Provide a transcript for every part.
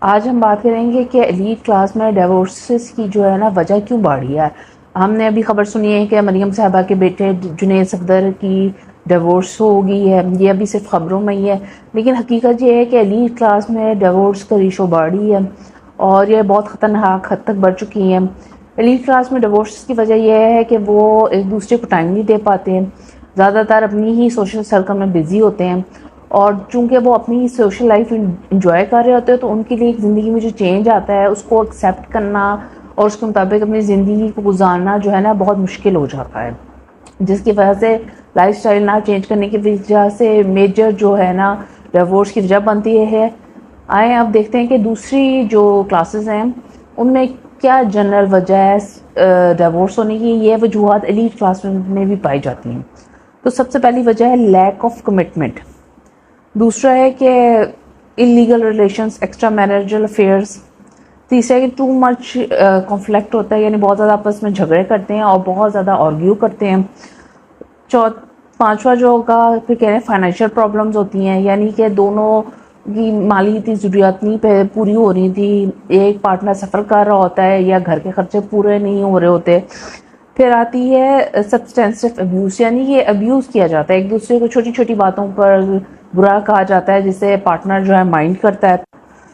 آج ہم بات کریں گے کہ ایلیٹ کلاس میں ڈیورسز کی جو ہے نا وجہ کیوں بڑھی ہے. ہم نے ابھی خبر سنی ہے کہ مریم صاحبہ کے بیٹے جنید صفدر کی ڈیورس ہو گئی ہے. یہ ابھی صرف خبروں میں ہی ہے، لیکن حقیقت یہ ہے کہ ایلیٹ کلاس میں ڈیورس کا ریشو بڑھی ہے اور یہ بہت خطرناک حد تک بڑھ چکی ہے. ایلیٹ کلاس میں ڈیورس کی وجہ یہ ہے کہ وہ ایک دوسرے کو ٹائم نہیں دے پاتے ہیں، زیادہ تر اپنی ہی سوشل سرکل میں بزی ہوتے ہیں، اور چونکہ وہ اپنی سوشل لائف انجوائے کر رہے ہوتے ہیں تو ان کے لیے زندگی میں جو چینج آتا ہے اس کو ایکسیپٹ کرنا اور اس کے مطابق اپنی زندگی کو گزارنا جو ہے نا بہت مشکل ہو جاتا ہے، جس کی وجہ سے لائف سٹائل نہ چینج کرنے کی وجہ سے میجر جو ہے نا ڈیورس کی وجہ بنتی ہے. آئیں اب دیکھتے ہیں کہ دوسری جو کلاسز ہیں ان میں کیا جنرل وجہ ہے ڈیورس ہونے کی. یہ وجوہات ایلیٹ کلاس میں بھی پائی جاتی ہیں. تو سب سے پہلی وجہ ہے لیک آف کمٹمنٹ. دوسرا ہے کہ انلیگل ریلیشنز، ایکسٹرا میرجل افیئرز. تیسرا ہے کہ ٹو مچ کانفلکٹ ہوتا ہے، یعنی بہت زیادہ آپس میں جھگڑے کرتے ہیں اور بہت زیادہ آرگیو کرتے ہیں. پانچواں جو ہوگا پھر کہہ رہے ہیں فائنینشیل پرابلمز ہوتی ہیں، یعنی کہ دونوں کی مالی اتنی ضروریات نہیں پوری ہو رہی تھی، ایک پارٹنر سفر کر رہا ہوتا ہے یا گھر کے خرچے پورے نہیں ہو رہے ہوتے. پھر آتی ہے سبسٹینسو ابیوز، یعنی کہ ابیوز کیا جاتا ہے ایک دوسرے کو، چھوٹی چھوٹی باتوں پر برا کہا جاتا ہے جس سے پارٹنر جو ہے مائنڈ کرتا ہے.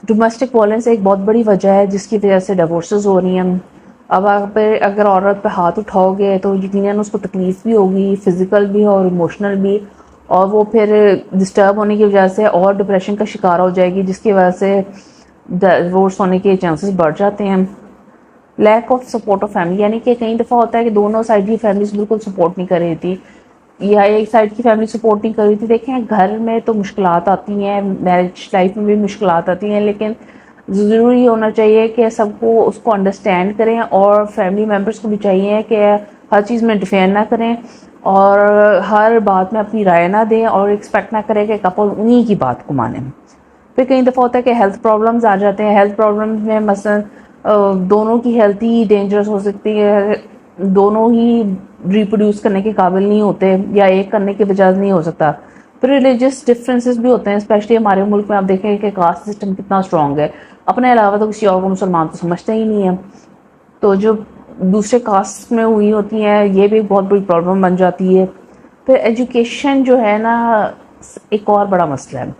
ڈومیسٹک وائلنس ایک بہت بڑی وجہ ہے جس کی وجہ سے ڈیورسز ہو رہی ہیں. اب آپ اگر عورت پہ ہاتھ اٹھاؤ گے تو یقیناً اس کو تکلیف بھی ہوگی، فزیکل بھی اور ایموشنل بھی، اور وہ پھر ڈسٹرب ہونے کی وجہ سے اور ڈپریشن کا شکار ہو جائے گی، جس کی وجہ سے ڈیورس ہونے کے چانسز بڑھ جاتے ہیں. Lack of support of family, یعنی کہ کئی دفعہ ہوتا ہے کہ دونوں سائڈ کی فیملیز بالکل سپورٹ نہیں کر رہی تھی یا ایک سائڈ کی فیملی سپورٹ نہیں کر رہی تھی. دیکھیں گھر میں تو مشکلات آتی ہیں، میرج لائف میں بھی مشکلات آتی ہیں، لیکن ضروری ہونا چاہیے کہ سب کو اس کو انڈرسٹینڈ کریں، اور فیملی ممبرس کو بھی چاہیے کہ ہر چیز میں انٹرفیئر نہ کریں اور ہر بات میں اپنی رائے نہ دیں اور ایکسپیکٹ نہ کریں کہ کپل انہی کی بات کو مانیں. پھر کئی دفعہ ہوتا ہے کہ ہیلتھ پرابلمز آ جاتے ہیں. ہیلتھ پرابلمز میں مثلا دونوں کی ہیلتھ ہی ڈینجرس ہو سکتی ہے، دونوں ہی ریپروڈیوس کرنے کے قابل نہیں ہوتے یا ایک کرنے کی وجہ نہیں ہو سکتا. پھر ریلیجس ڈفرینسز بھی ہوتے ہیں، اسپیشلی ہمارے ملک میں آپ دیکھیں کہ کاسٹ سسٹم کتنا اسٹرانگ ہے، اپنے علاوہ تو کسی اور کو مسلمان تو سمجھتے ہی نہیں ہے. تو جو دوسرے کاسٹ میں ہوئی ہوتی ہیں یہ بھی بہت بڑی پرابلم بن جاتی ہے. پھر ایجوکیشن جو ہے نا ایک اور بڑا مسئلہ ہے،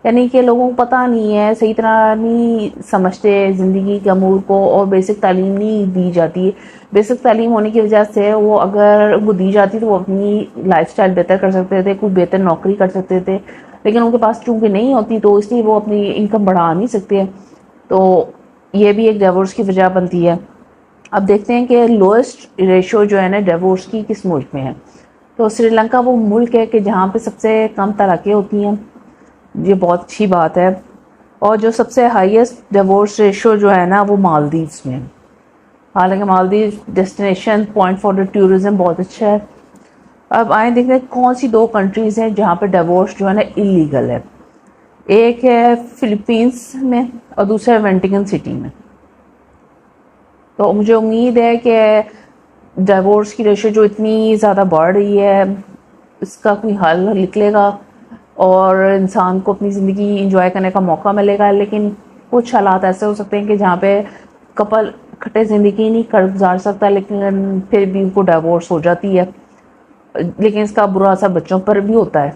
یعنی کہ لوگوں کو پتہ نہیں ہے، صحیح طرح نہیں سمجھتے زندگی کے امور کو، اور بیسک تعلیم نہیں دی جاتی. بیسک تعلیم ہونے کی وجہ سے وہ اگر وہ دی جاتی تو وہ اپنی لائف سٹائل بہتر کر سکتے تھے، کوئی بہتر نوکری کر سکتے تھے، لیکن ان کے پاس چونکہ نہیں ہوتی تو اس لیے وہ اپنی انکم بڑھا نہیں سکتے. تو یہ بھی ایک ڈیورس کی وجہ بنتی ہے. اب دیکھتے ہیں کہ لوئسٹ ریشو جو ہے نا ڈیورس کی کس ملک میں ہے. تو سری لنکا وہ ملک ہے کہ جہاں پہ سب سے کم طلاقیں ہوتی ہیں، یہ بہت اچھی بات ہے. اور جو سب سے ہائیسٹ ڈیورس ریشو جو ہے نا وہ مالدیوز میں، حالانکہ Maldives destination point for the tourism بہت اچھا ہے. اب آئیں دیکھتے ہیں کون سی دو کنٹریز ہیں جہاں پہ ڈیورس جو ہے نا انلیگل ہے. ایک ہے فلپینس میں اور دوسرا ہے وینٹیکن سٹی میں. تو مجھے امید ہے کہ ڈیورس کی ریشو جو اتنی زیادہ بڑھ رہی ہے اس کا کوئی حل نکلے گا اور انسان کو اپنی زندگی انجوائے کرنے کا موقع ملے گا. لیکن کچھ حالات ایسے ہو سکتے ہیں کہ جہاں پہ کپل اکٹھے زندگی نہیں کر گزار سکتا لیکن پھر بھی ان کو ڈیورس ہو جاتی ہے، لیکن اس کا برا اثر بچوں پر بھی ہوتا ہے.